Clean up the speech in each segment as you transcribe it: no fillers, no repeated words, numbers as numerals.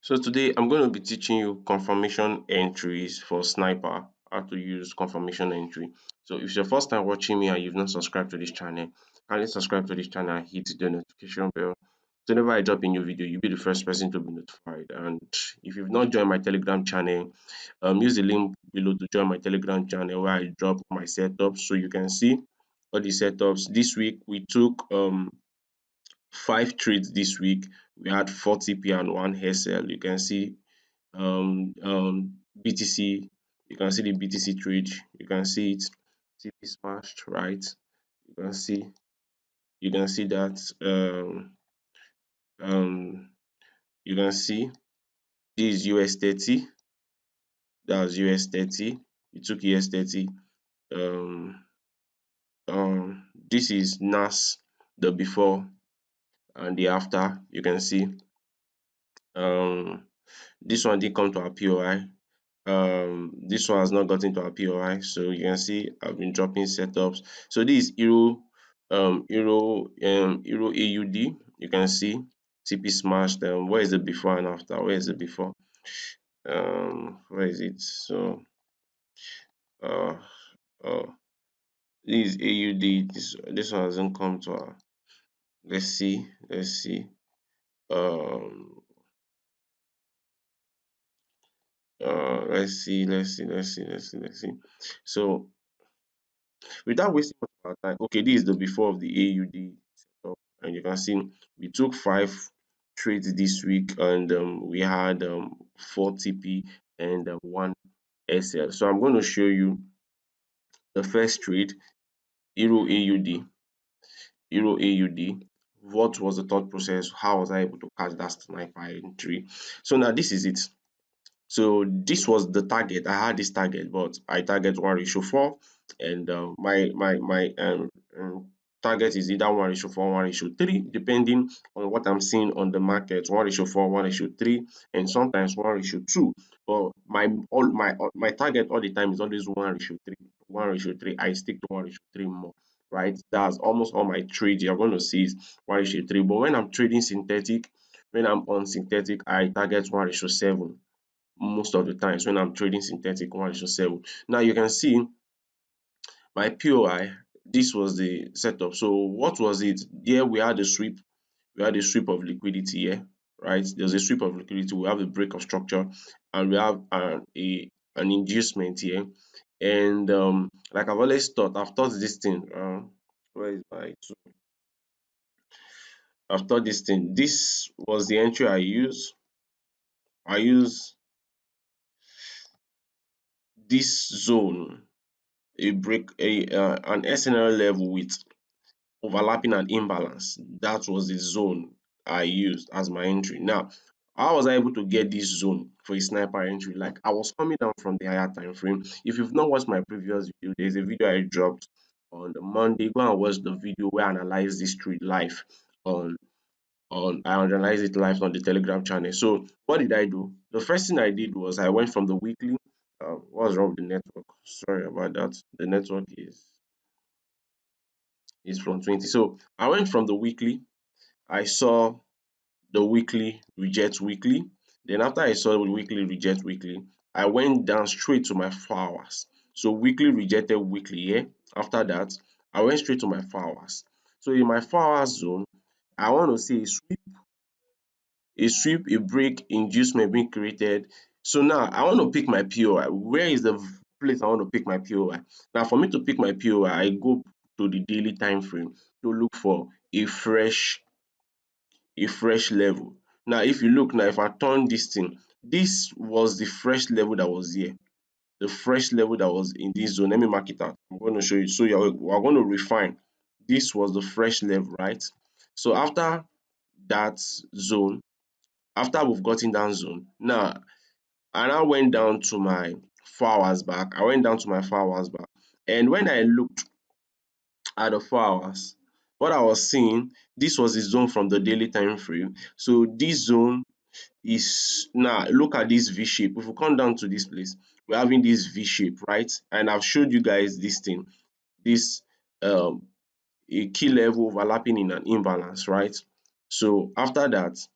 So today I'm going to be teaching you confirmation entries for sniper, how to use confirmation entry. So if it's your first time watching me and you've not subscribed to this channel, kindly subscribe to this channel and hit the notification bell. So whenever I drop a new video, you'll be the first person to be notified. And if you've not joined my Telegram channel, use the link below to join my Telegram channel where I drop my setups so you can see all the setups. This week we took 5 trades this week. We had 40p and 1 SL. You can see BTC. You can see the BTC trade. You can see it. TP smashed, right? You can see that um you can see this is US 30. That's US 30. We took US 30. Um this is NAS, the before and the after. You can see um this one did come to our POI. This one has not gotten to our POI, so you can see I've been dropping setups. So this is euro AUD. You can see TP smashed. Where is the before and after? Where is the before? Where is it? So uh uh this is AUD. This one hasn't come to our. Let's see. Um let's see. So without wasting much of our time, okay, this is the before of the AUD setup, and you can see we took 5 trades this week, and we had 4 TP and 1 SL. So I'm going to show you the first trade, Euro AUD, Euro AUD. What was the thought process? How was I able to catch that sniper entry? So now this is it. So this was the target. I had this target, but I target 1:4, and my target is either 1:4, 1:3, depending on what I'm seeing on the market. 1:4, 1:3, and sometimes 1:2. But my target all the time is always 1:3. 1:3. I stick to 1:3 more. Right, that's almost all my trades you're going to see is 1:3. But when I'm trading synthetic, when I'm on synthetic, I target 1:7 most of the times when I'm trading synthetic 1:7. Now you can see my POI, this was the setup. So what was it? Here we had a sweep, of liquidity here, right? There's a sweep of liquidity, we have a break of structure, and we have an inducement here. And like I've thought this thing, where is my tool? I've thought this thing. This was the entry I use. I use this zone, a break, an SNL level with overlapping and imbalance. That was the zone I used as my entry. Now, how was I able to get this zone for a sniper entry? Like, I was coming down from the higher time frame. If you've not watched my previous video, there's a video I dropped on the Monday. Go and watch the video where I analyze this trade live on I analyzed it live on the Telegram channel. So what did I do? The first thing I did was I went from the weekly. What's wrong with the network? Sorry about that. The network is from 20. So I went from the weekly. I saw the weekly reject weekly. Then after I saw the weekly reject weekly, I went down straight to my 4 hours. So weekly rejected weekly here. After that, I went straight to my 4 hours. So in my 4 hours zone, I want to see a break inducement being created. So now I want to pick my POI. Where is the place I want to pick my POI? Now for me to pick my POI, I go to the daily time frame to look for a fresh level. Now if you look now, if I turn this thing, this was the fresh level that was here. The fresh level that was in this zone. Let me mark it out. I'm going to show you. So we're going to refine. This was the fresh level, right? So after that zone, after we've gotten down zone, now I now went down to my 4 hours back. I went down to my 4 hours back. And when I looked at the 4 hours, what I was seeing, this was the zone from the daily time frame. So this zone is now look at this V shape. If we come down to this place, we're having this V shape, right? And I've showed you guys this thing, this a key level overlapping in an imbalance, right? So after that,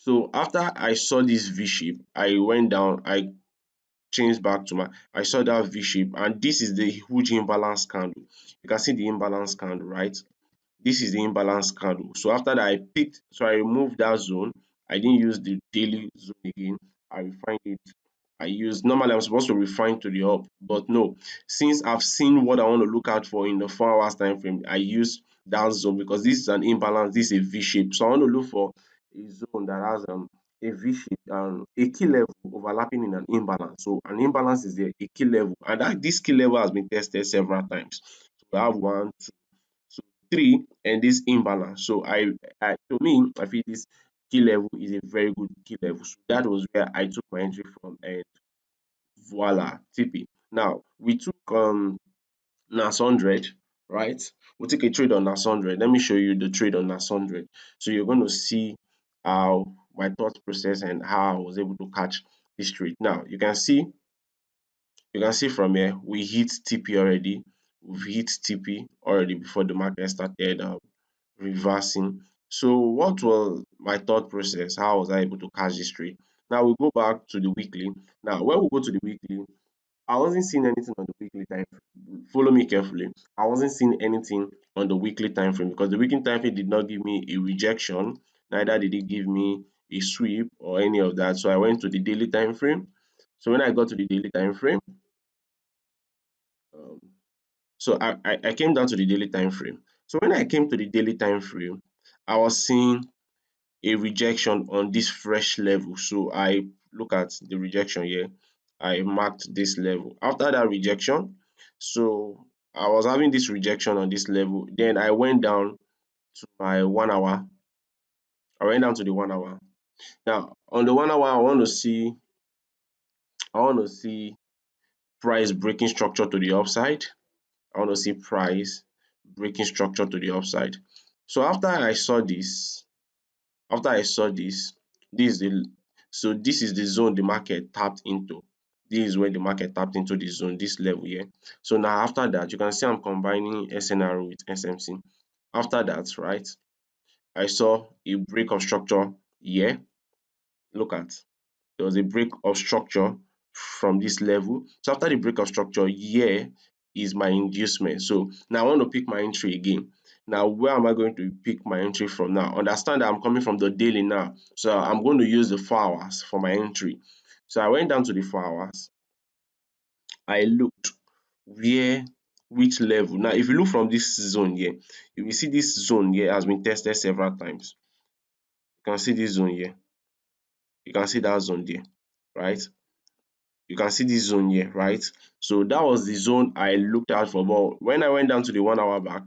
So after I saw this V shape, I went down, I changed back to my, I saw that V shape, and this is the huge imbalance candle. You can see the imbalance candle, right? This is the imbalance candle. So after that, I picked, so I removed that zone. I didn't use the daily zone again. I refined it. I used, normally I'm supposed to refine to the up, but no. Since I've seen what I want to look out for in the 4 hours time frame, I use that zone because this is an imbalance. This is a V shape. So I want to look for a zone that has a V shape and a key level overlapping in an imbalance. So an imbalance is a key level, and that this key level has been tested several times. So we have one, two, so three, and this imbalance. So I to me, I feel this key level is a very good key level. So that was where I took my entry from, and voila, TP. Now we took NAS 100, right? We took a trade on NAS 100. Let me show you the trade on NAS 100. So you're going to see how my thought process and how I was able to catch this trade. Now you can see from here we hit TP already. We've hit TP already before the market started reversing. So what was my thought process? How was I able to catch this trade? Now we go back to the weekly. Now when we go to the weekly, I wasn't seeing anything on the weekly time frame. Follow me carefully. I wasn't seeing anything on the weekly time frame because the weekly time frame did not give me a rejection, neither did it give me a sweep or any of that. So I went to the daily time frame. So when I got to the daily time frame, um, so I came down to the daily time frame. So when I came to the daily time frame, I was seeing a rejection on this fresh level. So I look at the rejection here. I marked this level. After that rejection, so I was having this rejection on this level. Then I went down to my 1 hour. I went down to the 1 hour. Now on the 1 hour, I want to see price breaking structure to the upside. I want to see price breaking structure to the upside. So after I saw this, this is the so this is the zone the market tapped into. This is where the market tapped into the zone, this level here. So now after that, you can see I'm combining SNR with SMC. After that, right, I saw a break of structure here. Look at, there was a break of structure from this level. So after the break of structure, here is my inducement. So now I want to pick my entry again. Now where am I going to pick my entry from now? Understand that I'm coming from the daily now. So I'm going to use the 4 hours for my entry. So I went down to the 4 hours. I looked where, which level. Now if you look from this zone here, you will see this zone here has been tested several times. You can see this zone here. You can see that zone there, right? You can see this zone here, right? So that was the zone I looked out for. But when I went down to the 1 hour back,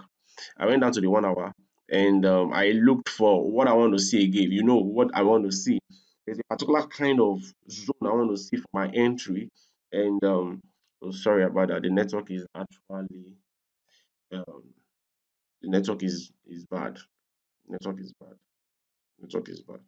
I went down to the 1 hour, and I looked for what I want to see again. You know what I want to see. There's a particular kind of zone I want to see for my entry. And oh, sorry about that. The network is actually um the network is bad. Network is bad. Network is bad.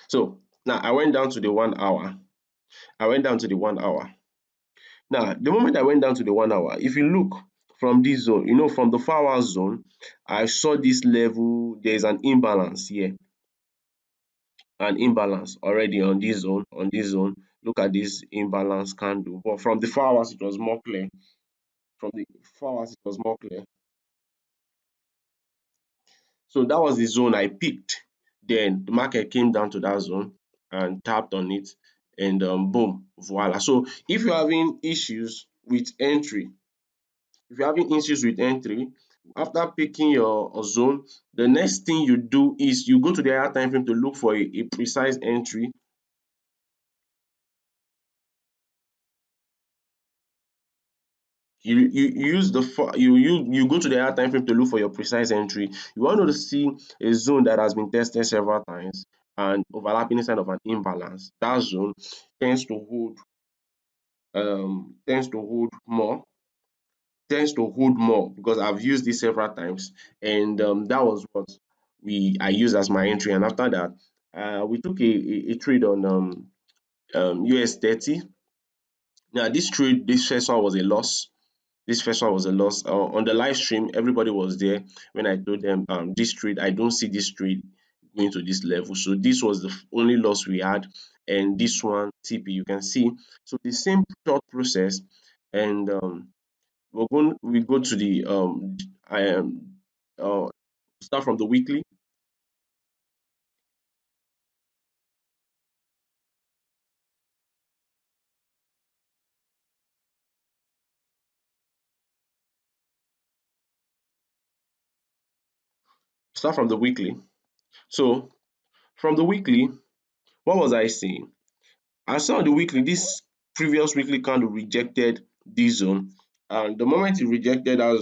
So now I went down to the 1 hour. I went down to the 1 hour. Now, the moment I went down to the 1 hour, if you look from this zone, you know, from the 4 hour zone, I saw this level, there's an imbalance here, an imbalance already on this zone, on this zone. Look at this imbalance candle. But from the 4 hours, it was more clear. From the 4 hours, it was more clear. So that was the zone I picked. Then the market came down to that zone and tapped on it, and boom, voila. So if you're having issues with entry, if you're having issues with entry, after picking your zone, the next thing you do is you go to the higher time frame to look for a precise entry. You use the you go to the higher time frame to look for your precise entry. You want to see a zone that has been tested several times and overlapping inside of an imbalance. That zone tends to hold tends to hold more tends to hold more because I've used this several times, and that was what we I used as my entry. And after that, We took a trade on US 30. Now this trade, this first one was a loss. This first one was a loss. On the live stream, everybody was there when I told them this trade, I don't see this trade going to this level. So this was the only loss we had, and this one TP you can see. So the same thought process, and we go to the I uh, start from the weekly. Start from the weekly. So from the weekly, what was I saying? I saw on the weekly this previous weekly candle rejected this zone, and the moment it rejected that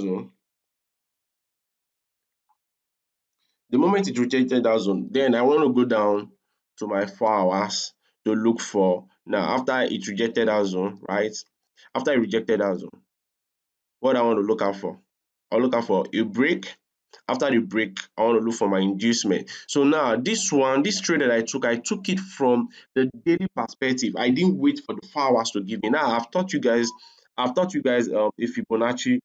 zone, then I want to go down to my 4 hours to look for. Now after it rejected that zone, right? After it rejected that zone, what I want to look out for? I'll look out for a break. After the break, I want to look for my inducement. So now this one, this trade that I took it from the daily perspective. I didn't wait for the 4 hours to give me. Now I've taught you guys a Fibonacci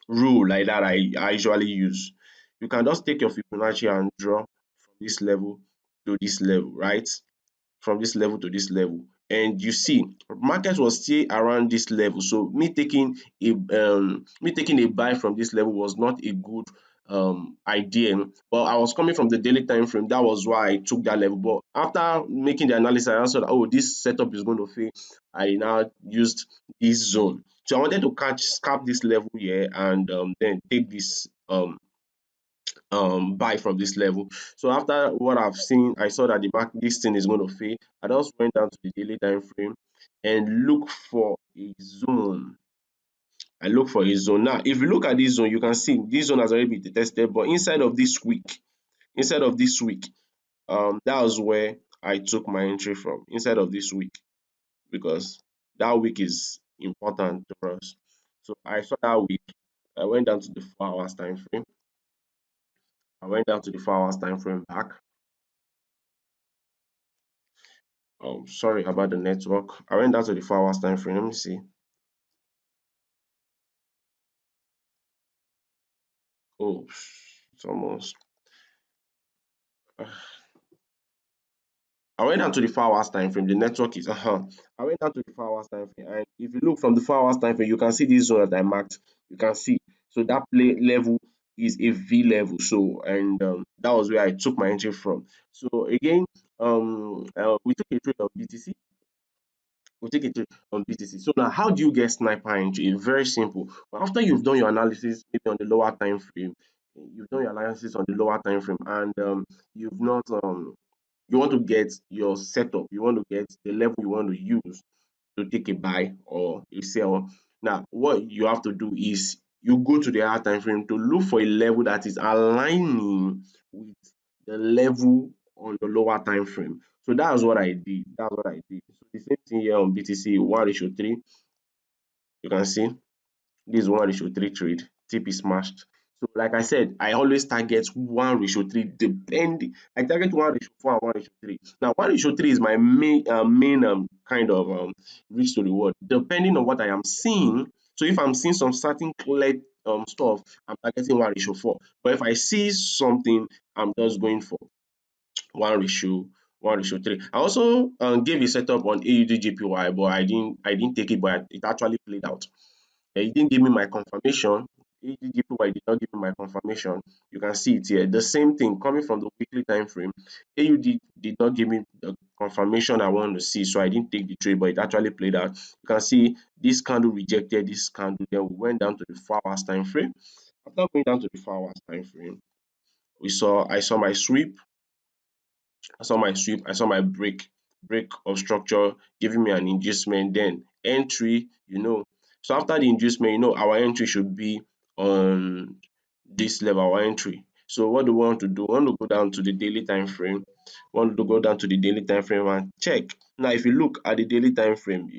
rule like that I usually use. You can just take your Fibonacci and draw from this level to this level, right? From this level to this level, and you see market was still around this level. So me taking a buy from this level was not a good idea, but I was coming from the daily time frame. That was why I took that level. But after making the analysis, I also, oh, this setup is going to fail. I now used this zone. So I wanted to catch scalp this level here, and then take this buy from this level. So after what I've seen, I saw that the market, this thing is going to fail. I just went down to the daily time frame and look for a zone. I look for a zone. Now, if you look at this zone, you can see this zone has already been tested, but inside of this week, that was where I took my entry from. Inside of this week, because that week is important to us. So I saw that week. I went down to the 4 hours time frame. I went down to the 4 hours time frame back. Sorry about the network. I went down to the 4 hours time frame. Let me see. Oh, it's almost. I went down to the 4 hours time frame. The network is I went down to the 4 hours time frame, and if you look from the 4 hours time frame, you can see this zone that I marked. You can see. So that play level is a V level. So, and that was where I took my entry from. So again, we took a trade of BTC. We'll take it on BTC. So now, how do you get sniper entry? It's very simple. But after you've done your analysis, maybe on the lower time frame, you've done your analysis on the lower time frame, and you've not you want to get your setup, you want to get the level you want to use to take a buy or a sell. Now, what you have to do is you go to the higher time frame to look for a level that is aligning with the level on the lower time frame. So that's what I did. That's what I did. So the same thing here on BTC 1:3. You can see this is 1:3 trade. TP smashed. So like I said, I always target 1:3 depending. I target 1:4 and 1:3. Now 1:3 is my main kind of risk to reward depending on what I am seeing. So if I'm seeing some certain clear stuff, I'm targeting 1:4. But if I see something, I'm just going for 1:3. I also gave a setup on AUD JPY, but I didn't take it, but it actually played out. He didn't give me my confirmation. AUD did not give me my confirmation. You can see it here. The same thing coming from the weekly time frame. AUD did not give me the confirmation I want to see, so I didn't take the trade, but it actually played out. You can see this candle rejected this candle. Then we went down to the 4 hours time frame. After going down to the 4 hours time frame, I saw my sweep. I saw my break of structure giving me an inducement, then entry, So after the inducement, our entry should be on this level, our entry. So what do we want to do? We want to go down to the daily time frame. We want to go down to the daily time frame and check. Now, if you look at the daily time frame,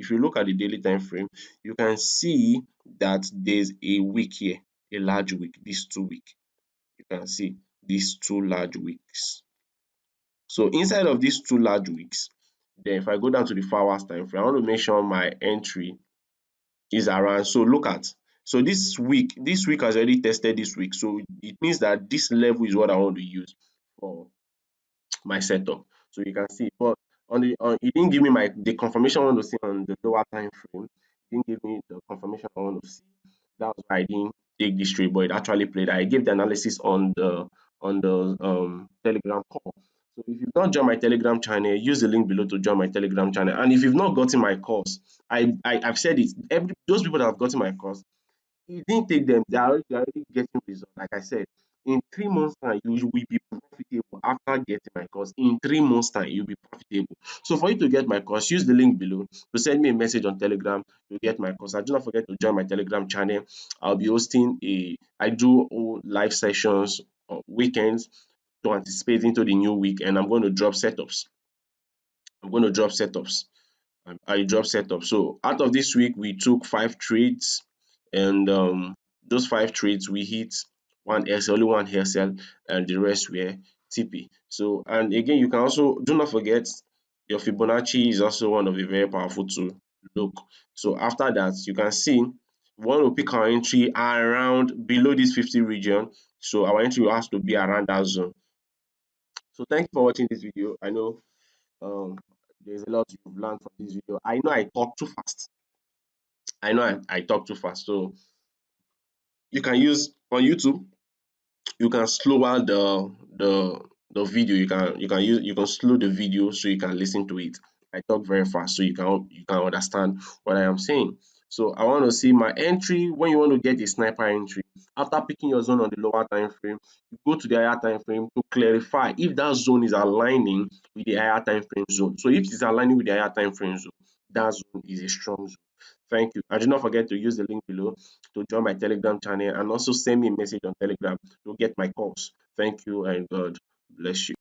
you can see that there's a week here, a large week, these 2 weeks. You can see these two large weeks. So inside of these two large wicks, then if I go down to the 4 hours time frame, I want to make sure my entry is around. So look at, so this week has already tested this week, so it means that this level is what I want to use for my setup. So you can see, but it didn't give me the confirmation I want to see on the lower time frame. It didn't give me the confirmation I want to see. That's why I didn't take this trade, but it actually played. I gave the analysis on the Telegram call. So if you've not joined my Telegram channel, use the link below to join my Telegram channel. And if you've not gotten my course, I've said it. Those people that have gotten my course, it didn't take them. They are already getting results. Like I said, in 3 months' time, you will be profitable after getting my course. In 3 months' time, you'll be profitable. So for you to get my course, use the link below to send me a message on Telegram to get my course. And do not forget to join my Telegram channel. I'll be hosting I do all live sessions on weekends to anticipate into the new week, and I'm going to drop setups. I'm going to drop setups. I drop setup. So out of this week, we took 5 trades, and those 5 trades we hit one SL, only one SL, and the rest were TP. So, and again, you can also do not forget your Fibonacci is also one of the very powerful to look. So after that, you can see we want to pick our entry around below this 50 region. So our entry has to be around that zone. So thank you for watching this video. I know um there's a lot you've learned from this video. I know I talk too fast. I know I talk too fast. So you can use on YouTube, you can slower the video. You can slow the video so you can listen to it. I talk very fast so you can understand what I am saying. So I want to see my entry. When you want to get a sniper entry, after picking your zone on the lower time frame, you go to the higher time frame to clarify if that zone is aligning with the higher time frame zone. So if it's aligning with the higher time frame zone, that zone is a strong zone. Thank you. And do not forget to use the link below to join my Telegram channel, and also send me a message on Telegram to get my course. Thank you, and God bless you.